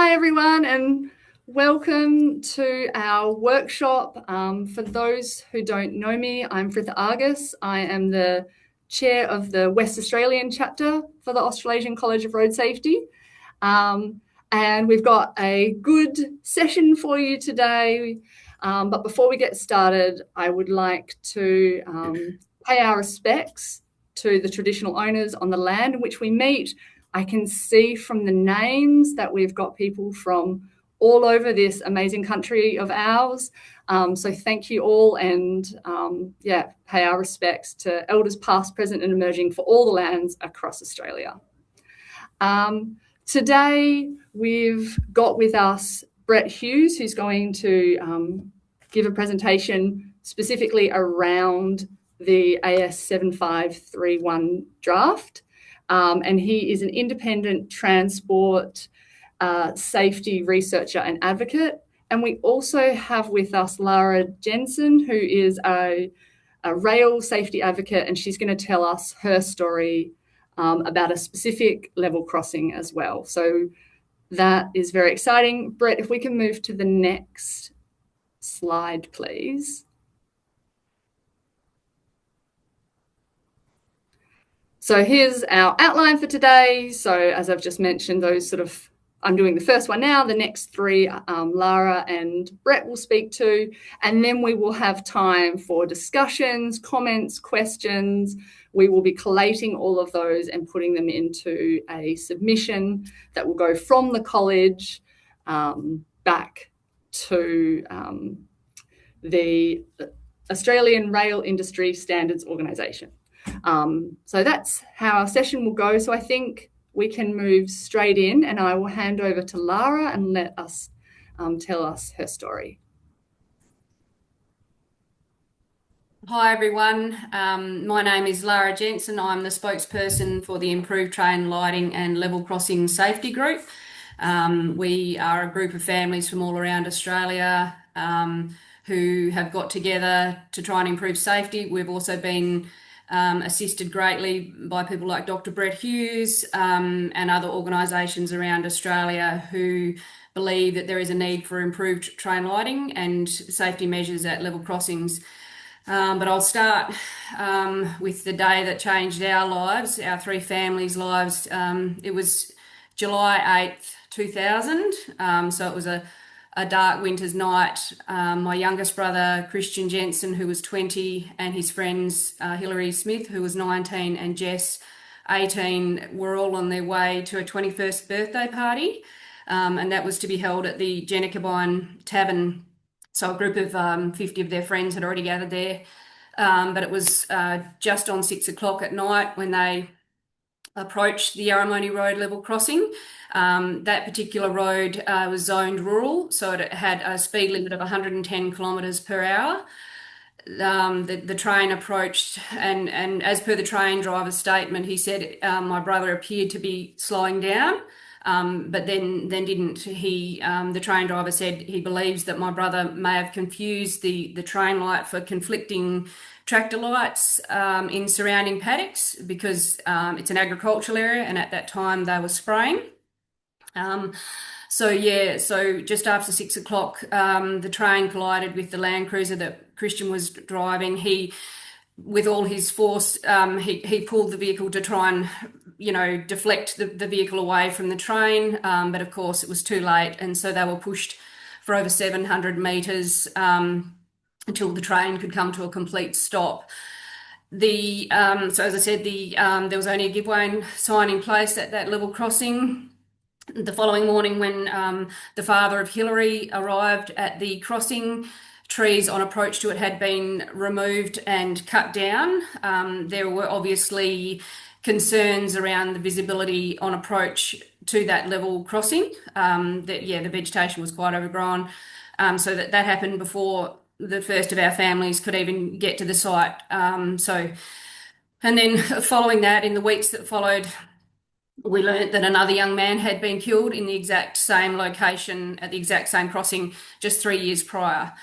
Hi everyone, and welcome to our workshop. For those who don't know me, I'm Fritha Argus. I am the chair of the West Australian chapter for the Australasian College of Road Safety. And we've got a good session for you today. But before we get started, I would like to pay our respects to the traditional owners on the land in which we meet. I can see from the names that we've got people from all over this amazing country of ours. So thank you all, and pay our respects to elders past, present and emerging for all the lands across Australia. Today we've got with us Brett Hughes, who's going to give a presentation specifically around the AS 7531 draft. And he is an independent transport safety researcher and advocate. And we also have with us Lara Jensen, who is a rail safety advocate, and she's going to tell us her story about a specific level crossing as well. So that is very exciting. Brett, if we can move to the next slide, please. So here's our outline for today. So as I've just mentioned, I'm doing the first one now. The next three, Lara and Brett will speak to, and then we will have time for discussions, comments, questions. We will be collating all of those and putting them into a submission that will go from the college back to the Australian Rail Industry Standards Organisation. So that's how our session will go. So I think we can move straight in, and I will hand over to Lara and let us tell us her story. Hi everyone, my name is Lara Jensen. I'm the spokesperson for the Improved Train Lighting and Level Crossing Safety Group. We are a group of families from all around Australia who have got together to try and improve safety. We've also been assisted greatly by people like Dr. Brett Hughes and other organisations around Australia who believe that there is a need for improved train lighting and safety measures at level crossings. But I'll start with the day that changed our lives, our three families' lives. It was July 8th, 2000, so it was a dark winter's night. My youngest brother, Christian Jensen, who was 20, and his friends, Hilary Smith, who was 19, and Jess, 18, were all on their way to a 21st birthday party. And that was to be held at the Jennicabine Tavern. So a group of 50 of their friends had already gathered there. But it was just on 6 o'clock at night when they approached the Yarramoni Road level crossing. That particular road was zoned rural, so it had a speed limit of 110 kilometres per hour. The train approached, and as per the train driver's statement, he said my brother appeared to be slowing down, but then didn't. The train driver said he believes that my brother may have confused the train light for conflicting tractor lights in surrounding paddocks, because it's an agricultural area, and at that time they were spraying. So just after 6 o'clock, the train collided with the Land Cruiser that Christian was driving. He, with all his force, he pulled the vehicle to try and, deflect the vehicle away from the train. But of course it was too late. And so they were pushed for over 700 metres until the train could come to a complete stop. So as I said, there was only a give way sign in place at that level crossing. The following morning, when the father of Hilary arrived at the crossing, trees on approach to it had been removed and cut down. There were obviously concerns around the visibility on approach to that level crossing. The vegetation was quite overgrown. So that happened before the first of our families could even get to the site. And then following that, in the weeks that followed, we learnt that another young man had been killed in the exact same location at the exact same crossing just 3 years prior.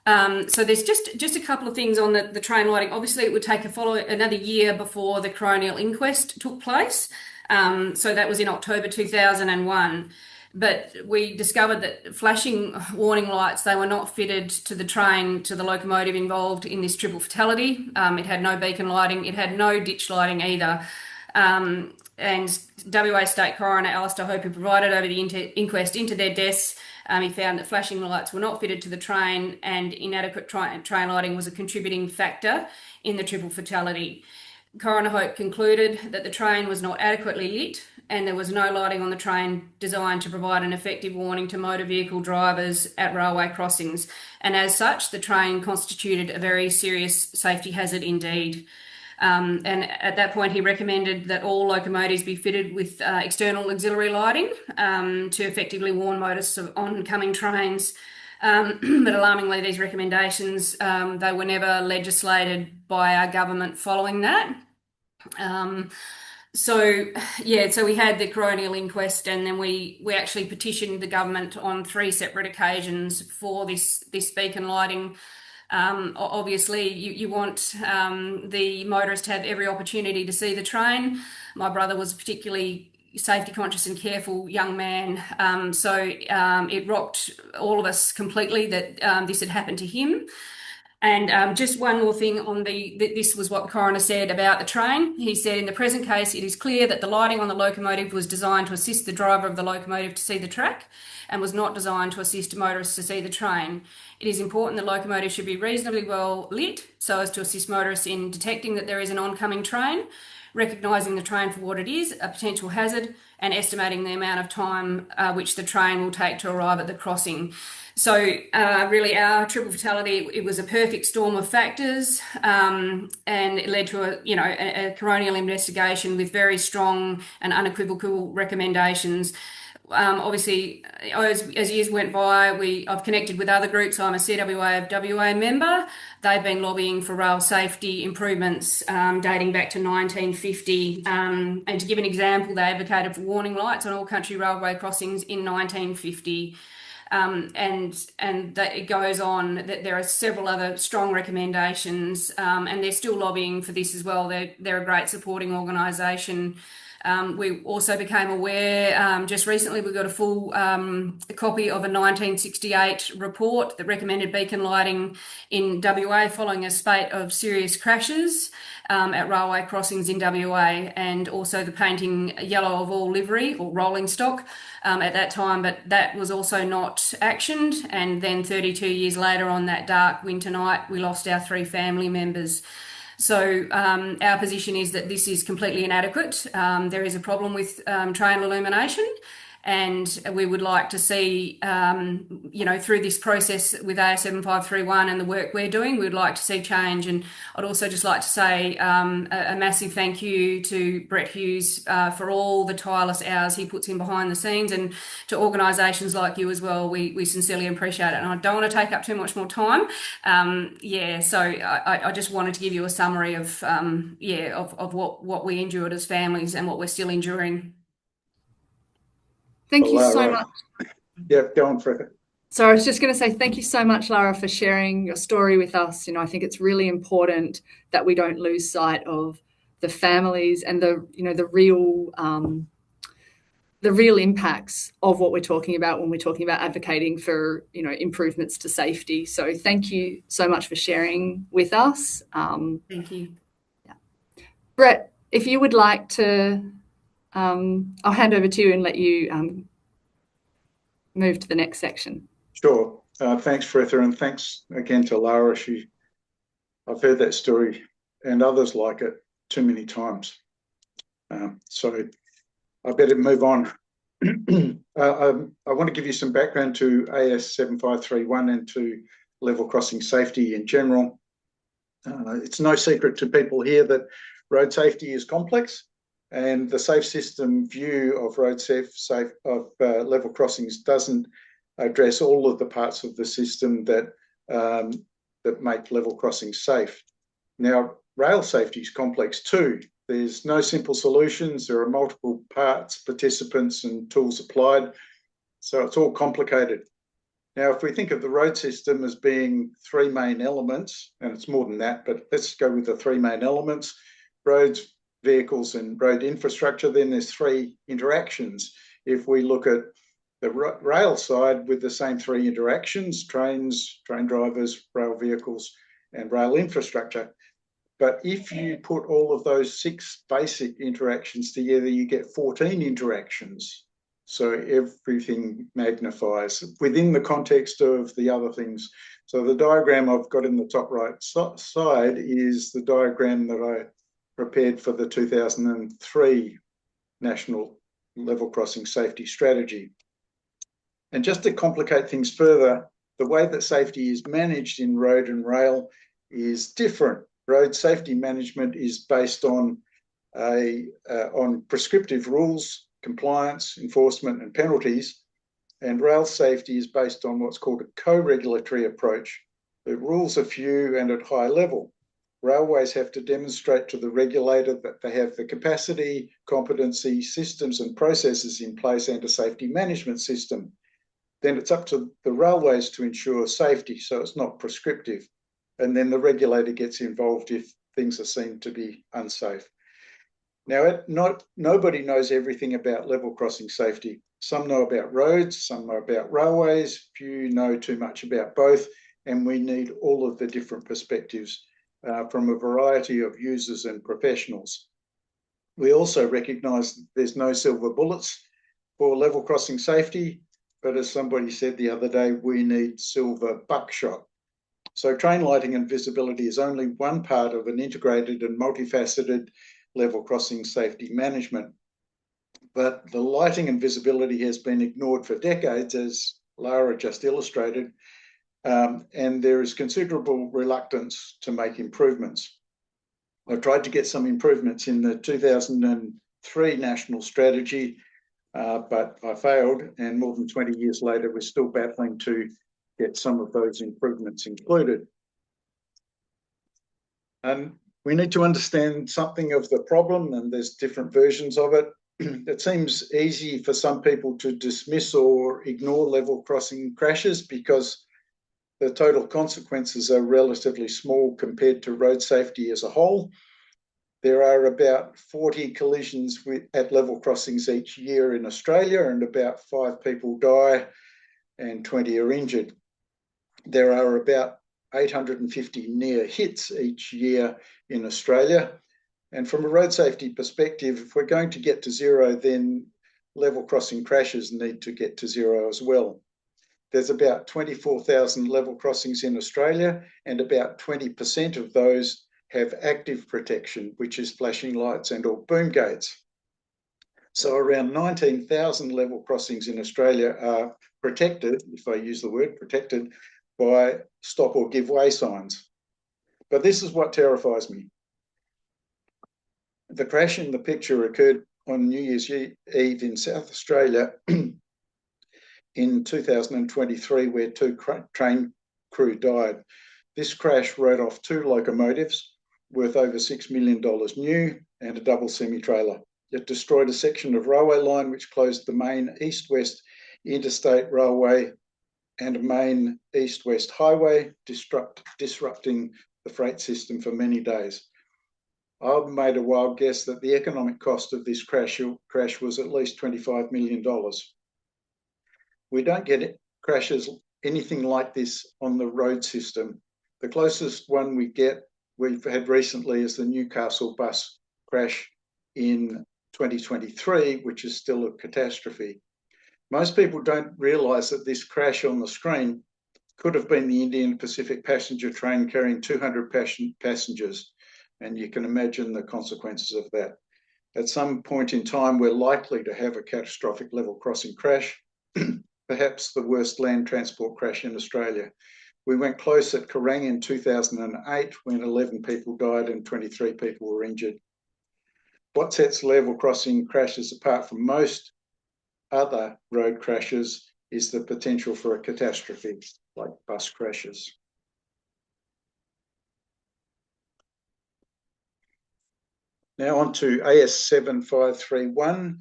So there's just a couple of things on the train lighting. Obviously, it would take another year before the coronial inquest took place. So that was in October 2001. but we discovered that flashing warning lights, they were not fitted to the train, to the locomotive involved in this triple fatality. It had no beacon lighting, it had no ditch lighting either. And WA State Coroner Alistair Hope, who provided over the inquest into their deaths, he found that flashing lights were not fitted to the train, and inadequate train lighting was a contributing factor in the triple fatality. Coroner Hope concluded that the train was not adequately lit and there was no lighting on the train designed to provide an effective warning to motor vehicle drivers at railway crossings. And as such, the train constituted a very serious safety hazard indeed. And at that point, he recommended that all locomotives be fitted with external auxiliary lighting to effectively warn motorists of oncoming trains. But alarmingly, these recommendations, they were never legislated by our government following that. So we had the coronial inquest, and then we actually petitioned the government on 3 separate occasions for this beacon lighting. Obviously, you want the motorist to have every opportunity to see the train. My brother was a particularly safety conscious and careful young man, so it rocked all of us completely that this had happened to him. And just one more thing on this was what the coroner said about the train. He said, in the present case, it is clear that the lighting on the locomotive was designed to assist the driver of the locomotive to see the track and was not designed to assist motorists to see the train. It is important that locomotives should be reasonably well lit so as to assist motorists in detecting that there is an oncoming train, recognising the train for what it is, a potential hazard, and estimating the amount of time which the train will take to arrive at the crossing. So really our triple fatality, it was a perfect storm of factors, and it led to a coronial investigation with very strong and unequivocal recommendations. Obviously, as years went by, I've connected with other groups. I'm a CWA of WA member. They've been lobbying for rail safety improvements dating back to 1950. And to give an example, they advocated for warning lights on all country railway crossings in 1950. And that it goes on that there are several other strong recommendations, and they're still lobbying for this as well. They're a great supporting organisation. We also became aware just recently we got a full copy of a 1968 report that recommended beacon lighting in WA following a spate of serious crashes at railway crossings in WA, and also the painting yellow of all livery or rolling stock at that time, but that was also not actioned. And then 32 years later, on that dark winter night, we lost our 3 family members. So our position is that this is completely inadequate. There is a problem with train illumination, and we would like to see, through this process with AS7531 and the work we're doing, we'd like to see change. And I'd also just like to say a massive thank you to Brett Hughes for all the tireless hours he puts in behind the scenes, and to organisations like you as well. We sincerely appreciate it. And I don't want to take up too much more time. So I just wanted to give you a summary of what we endured as families and what we're still enduring. Thank you so much. Yeah, go on, Freda. So I was just going to say thank you so much, Lara, for sharing your story with us. I think it's really important that we don't lose sight of the families and the real impacts of what we're talking about when we're talking about advocating for improvements to safety. So thank you so much for sharing with us. Thank you. Yeah. Brett, if you would like to. I'll hand over to you and let you move to the next section. Sure. Thanks, Freda, and thanks again to Lara. I've heard that story and others like it too many times. So I better move on. I want to give you some background to AS7531 and to level crossing safety in general. It's no secret to people here that road safety is complex. And the safe system view of level crossings doesn't address all of the parts of the system that make level crossings safe. Now, rail safety is complex too. There's no simple solutions. There are multiple parts, participants, and tools applied. So it's all complicated. Now, if we think of the road system as being 3 main elements, and it's more than that, but let's go with the 3 main elements: roads, vehicles, and road infrastructure. Then there's 3 interactions. If we look at the rail side with the same three interactions: trains, train drivers, rail vehicles, and rail infrastructure. But if you put all of those 6 basic interactions together, you get 14 interactions. So everything magnifies within the context of the other things. So the diagram I've got in the top right side is the diagram that I prepared for the 2003 National Level Crossing Safety Strategy. And just to complicate things further, the way that safety is managed in road and rail is different. Road safety management is based on prescriptive rules, compliance, enforcement, and penalties. And rail safety is based on what's called a co-regulatory approach. The rules are few and at high level. Railways have to demonstrate to the regulator that they have the capacity, competency, systems, and processes in place and a safety management system. Then it's up to the railways to ensure safety, so it's not prescriptive. And then the regulator gets involved if things are seen to be unsafe. Now, nobody knows everything about level crossing safety. Some know about roads, some know about railways, few know too much about both, and we need all of the different perspectives from a variety of users and professionals. We also recognise that there's no silver bullets for level crossing safety, but as somebody said the other day, we need silver buckshot. So train lighting and visibility is only one part of an integrated and multifaceted level crossing safety management. But the lighting and visibility has been ignored for decades, as Lara just illustrated, and there is considerable reluctance to make improvements. I tried to get some improvements in the 2003 National Strategy, but I failed, and more than 20 years later, we're still battling to get some of those improvements included. And we need to understand something of the problem, and there's different versions of it. It seems easy for some people to dismiss or ignore level crossing crashes because the total consequences are relatively small compared to road safety as a whole. There are about 40 collisions at level crossings each year in Australia, and about 5 people die and 20 are injured. There are about 850 near hits each year in Australia. And from a road safety perspective, if we're going to get to zero, then level crossing crashes need to get to zero as well. There's about 24,000 level crossings in Australia, and about 20% of those have active protection, which is flashing lights and or boom gates. So around 19,000 level crossings in Australia are protected, if I use the word protected, by stop or give way signs. But this is what terrifies me. The crash in the picture occurred on New Year's Eve in South Australia in 2023, where 2 train crew died. This crash rode off 2 locomotives worth over $6 million new and a double semi-trailer. It destroyed a section of railway line which closed the main east-west interstate railway and a main east-west highway, disrupting the freight system for many days. I've made a wild guess that the economic cost of this crash was at least $25 million. We don't get crashes anything like this on the road system. The closest one we've had recently is the Newcastle bus crash in 2023, which is still a catastrophe. Most people don't realise that this crash on the screen could have been the Indian Pacific passenger train carrying 200 passengers, and you can imagine the consequences of that. At some point in time, we're likely to have a catastrophic level crossing crash, perhaps the worst land transport crash in Australia. We went close at Kerrang in 2008 when 11 people died and 23 people were injured. What sets level crossing crashes apart from most other road crashes is the potential for a catastrophe like bus crashes. Now on to AS 7531.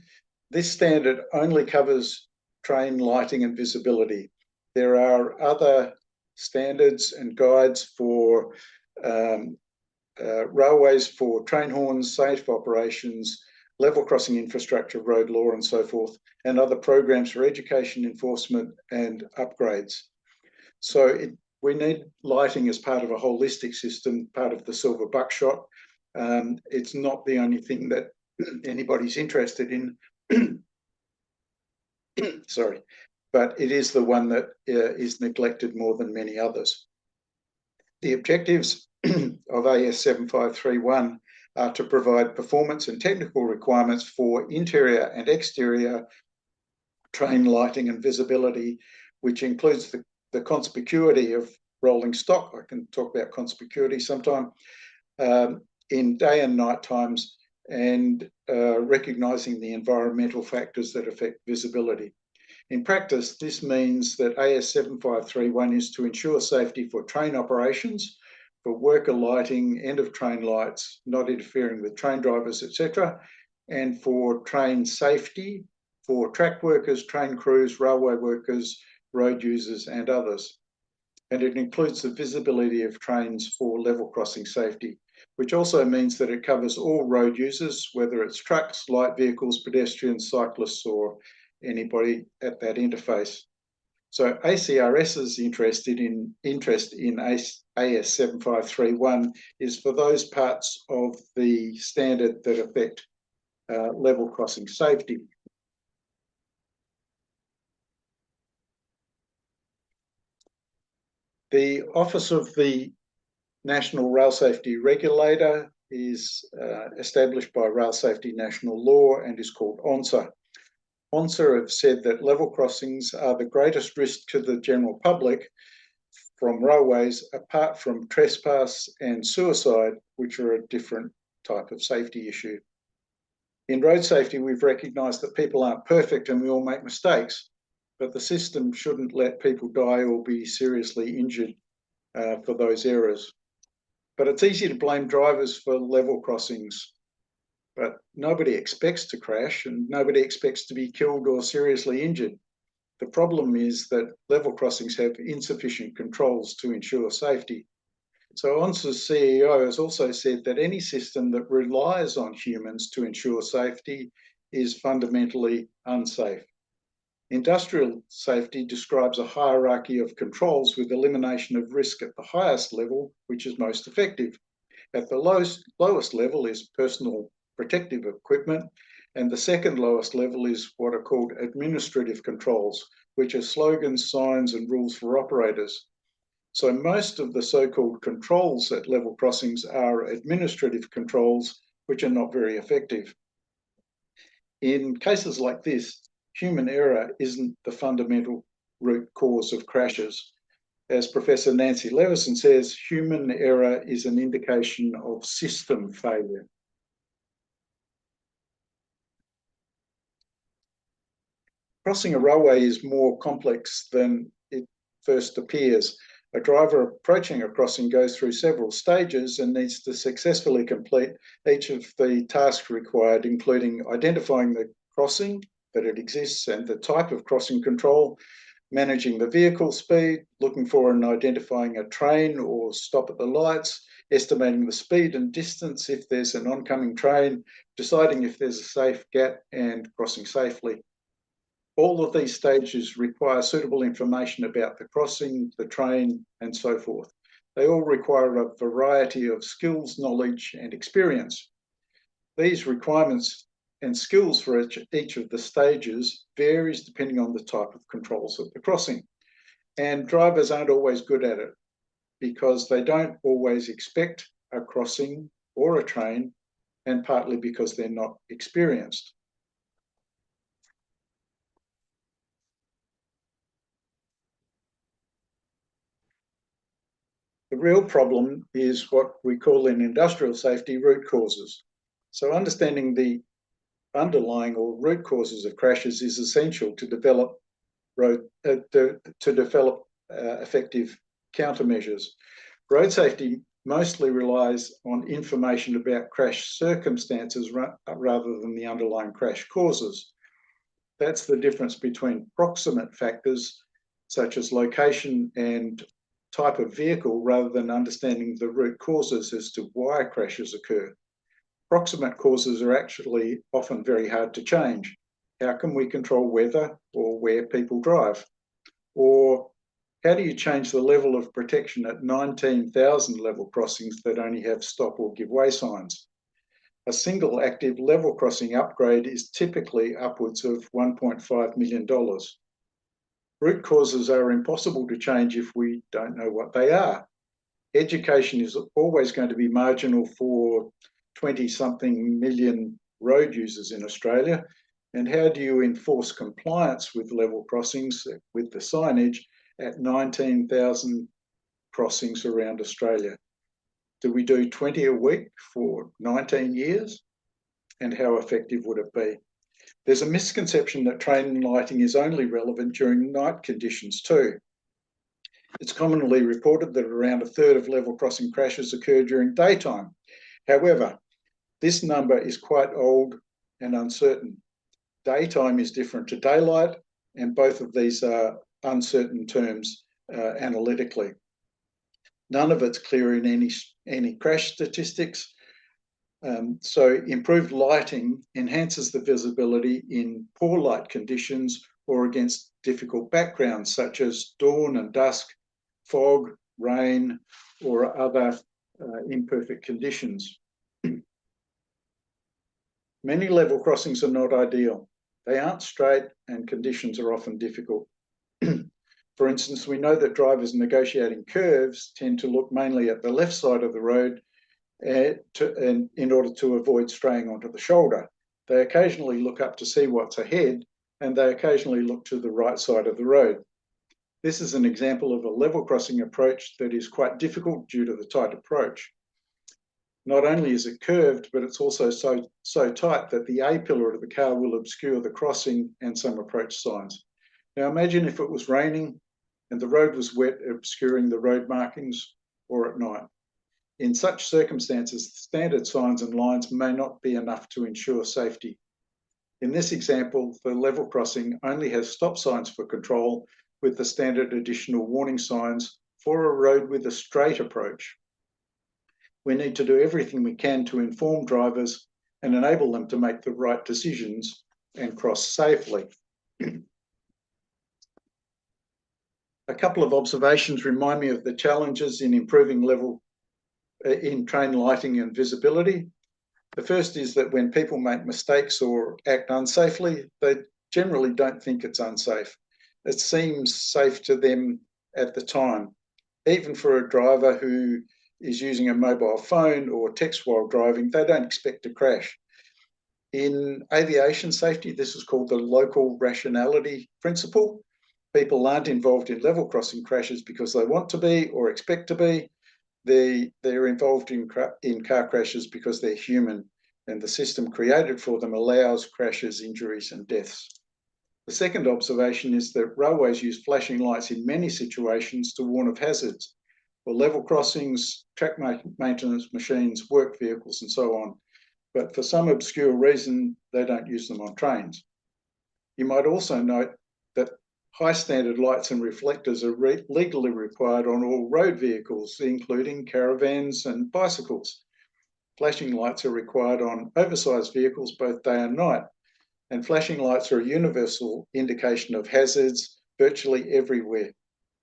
This standard only covers train lighting and visibility. There are other standards and guides for railways for train horns, safe operations, level crossing infrastructure, road law and so forth, and other programs for education, enforcement and upgrades. So we need lighting as part of a holistic system, part of the silver buckshot. It's not the only thing that anybody's interested in. Sorry, but it is the one that is neglected more than many others. The objectives of AS 7531 are to provide performance and technical requirements for interior and exterior train lighting and visibility, which includes the conspicuity of rolling stock. I can talk about conspicuity sometime, in day and night times, and recognising the environmental factors that affect visibility. In practice, this means that AS 7531 is to ensure safety for train operations, for worker lighting, end of train lights, not interfering with train drivers, etc., and for train safety for track workers, train crews, railway workers, road users, and others. And it includes the visibility of trains for level crossing safety, which also means that it covers all road users, whether it's trucks, light vehicles, pedestrians, cyclists, or anybody at that interface. So ACRS's interest in AS 7531 is for those parts of the standard that affect level crossing safety. The Office of the National Rail Safety Regulator is established by Rail Safety National Law and is called ONSA. ONSA have said that level crossings are the greatest risk to the general public from railways, apart from trespass and suicide, which are a different type of safety issue. In road safety, we've recognised that people aren't perfect and we all make mistakes, but the system shouldn't let people die or be seriously injured for those errors. But it's easy to blame drivers for level crossings, but nobody expects to crash and nobody expects to be killed or seriously injured. The problem is that level crossings have insufficient controls to ensure safety. So ONSA's CEO has also said that any system that relies on humans to ensure safety is fundamentally unsafe. Industrial safety describes a hierarchy of controls with elimination of risk at the highest level, which is most effective. At the lowest level is personal protective equipment, and the second lowest level is what are called administrative controls, which are slogans, signs, and rules for operators. So most of the so-called controls at level crossings are administrative controls, which are not very effective. In cases like this, human error isn't the fundamental root cause of crashes. As Professor Nancy Levison says, human error is an indication of system failure. Crossing a railway is more complex than it first appears. A driver approaching a crossing goes through several stages and needs to successfully complete each of the tasks required, including identifying the crossing, that it exists, and the type of crossing control, managing the vehicle speed, looking for and identifying a train or stop at the lights, estimating the speed and distance if there's an oncoming train, deciding if there's a safe gap, and crossing safely. All of these stages require suitable information about the crossing, the train, and so forth. They all require a variety of skills, knowledge, and experience. These requirements and skills for each of the stages varies depending on the type of controls of the crossing. And drivers aren't always good at it because they don't always expect a crossing or a train, and partly because they're not experienced. The real problem is what we call in industrial safety root causes. So understanding the underlying or root causes of crashes is essential to develop effective countermeasures. Road safety mostly relies on information about crash circumstances rather than the underlying crash causes. That's the difference between proximate factors such as location and type of vehicle rather than understanding the root causes as to why crashes occur. Proximate causes are actually often very hard to change. How can we control weather or where people drive? Or how do you change the level of protection at 19,000 level crossings that only have stop or give way signs? A single active level crossing upgrade is typically upwards of $1.5 million. Root causes are impossible to change if we don't know what they are. Education is always going to be marginal for 20-something million road users in Australia. And how do you enforce compliance with level crossings, with the signage, at 19,000 crossings around Australia? Do we do 20 a week for 19 years? And how effective would it be? There's a misconception that train lighting is only relevant during night conditions too. It's commonly reported that around a third of level crossing crashes occur during daytime. However, this number is quite old and uncertain. Daytime is different to daylight, and both of these are uncertain terms analytically. None of it's clear in any crash statistics. So improved lighting enhances the visibility in poor light conditions or against difficult backgrounds such as dawn and dusk, fog, rain, or other imperfect conditions. Many level crossings are not ideal. They aren't straight and conditions are often difficult. For instance, we know that drivers negotiating curves tend to look mainly at the left side of the road and in order to avoid straying onto the shoulder. They occasionally look up to see what's ahead, and they occasionally look to the right side of the road. This is an example of a level crossing approach that is quite difficult due to the tight approach. Not only is it curved, but it's also so tight that the A pillar of the car will obscure the crossing and some approach signs. Now imagine if it was raining and the road was wet, obscuring the road markings, or at night. In such circumstances, standard signs and lines may not be enough to ensure safety. In this example, the level crossing only has stop signs for control with the standard additional warning signs for a road with a straight approach. We need to do everything we can to inform drivers and enable them to make the right decisions and cross safely. A couple of observations remind me of the challenges in improving level in train lighting and visibility. The first is that when people make mistakes or act unsafely, they generally don't think it's unsafe. It seems safe to them at the time. Even for a driver who is using a mobile phone or text while driving, they don't expect to crash. In aviation safety, this is called the local rationality principle. People aren't involved in level crossing crashes because they want to be or expect to be. They're involved in car crashes because they're human, and the system created for them allows crashes, injuries, and deaths. The second observation is that railways use flashing lights in many situations to warn of hazards, for level crossings, track maintenance machines, work vehicles, and so on. But for some obscure reason, they don't use them on trains. You might also note that high standard lights and reflectors are legally required on all road vehicles, including caravans and bicycles. Flashing lights are required on oversized vehicles both day and night, and flashing lights are a universal indication of hazards virtually everywhere.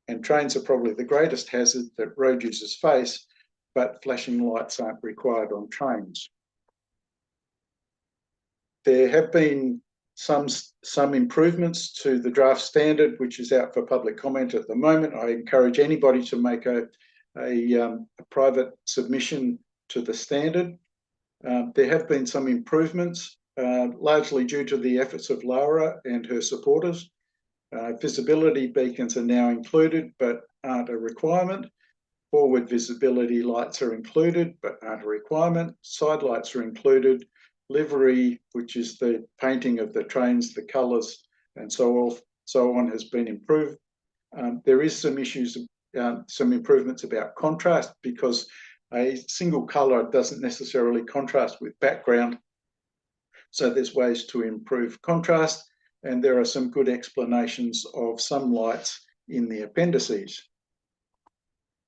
And trains are probably the greatest hazard that road users face, but flashing lights aren't required on trains. There have been some improvements to the draft standard, which is out for public comment at the moment. I encourage anybody to make a private submission to the standard. There have been some improvements, largely due to the efforts of Laura and her supporters. Visibility beacons are now included, but aren't a requirement. Forward visibility lights are included, but aren't a requirement. Side lights are included. Livery, which is the painting of the trains, the colours, and so on, has been improved. There is some issues, some improvements about contrast, because a single colour doesn't necessarily contrast with background. So there's ways to improve contrast, and there are some good explanations of some lights in the appendices.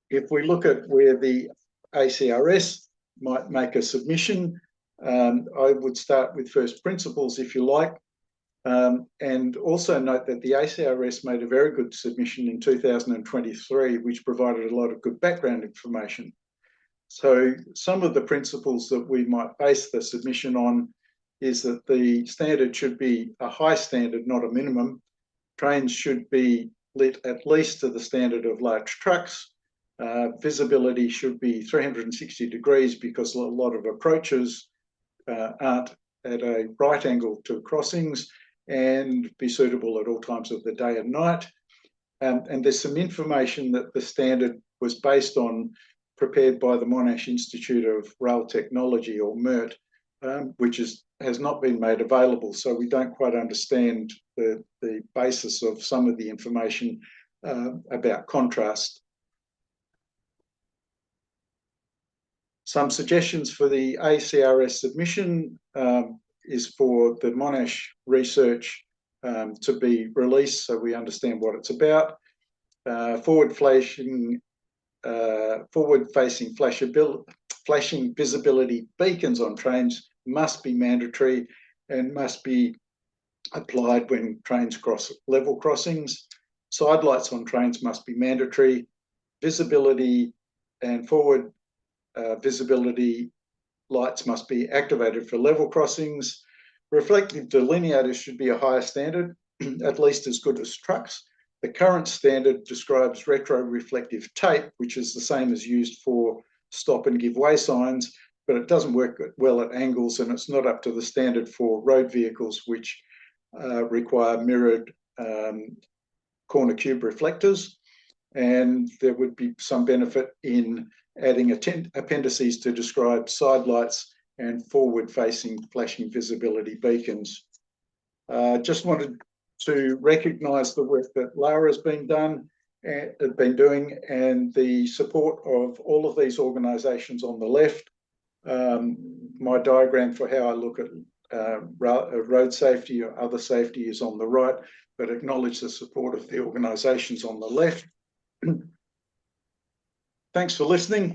If we look at where the ACRS might make a submission, I would start with first principles, if you like, and also note that the ACRS made a very good submission in 2023, which provided a lot of good background information. So some of the principles that we might base the submission on is that the standard should be a high standard, not a minimum. Trains should be lit at least to the standard of large trucks. Visibility should be 360 degrees because a lot of approaches aren't at a right angle to crossings, and be suitable at all times of the day and night. And there's some information that the standard was based on, prepared by the Monash Institute of Rail Technology, or MERT, which has not been made available. So we don't quite understand the basis of some of the information about contrast. Some suggestions for the ACRS submission is for the Monash research to be released so we understand what it's about. Forward-facing flashing visibility beacons on trains must be mandatory and must be applied when trains cross level crossings. Side lights on trains must be mandatory. Visibility and forward visibility lights must be activated for level crossings. Reflective delineators should be a higher standard, at least as good as trucks. The current standard describes retro-reflective tape, which is the same as used for stop and give way signs, but it doesn't work well at angles, and it's not up to the standard for road vehicles, which require mirrored corner cube reflectors. And there would be some benefit in adding appendices to describe side lights and forward-facing flashing visibility beacons. Just wanted to recognise the work that Lara has been doing, and the support of all of these organisations on the left. My diagram for how I look at road safety or other safety is on the right, but acknowledge the support of the organisations on the left. Thanks for listening.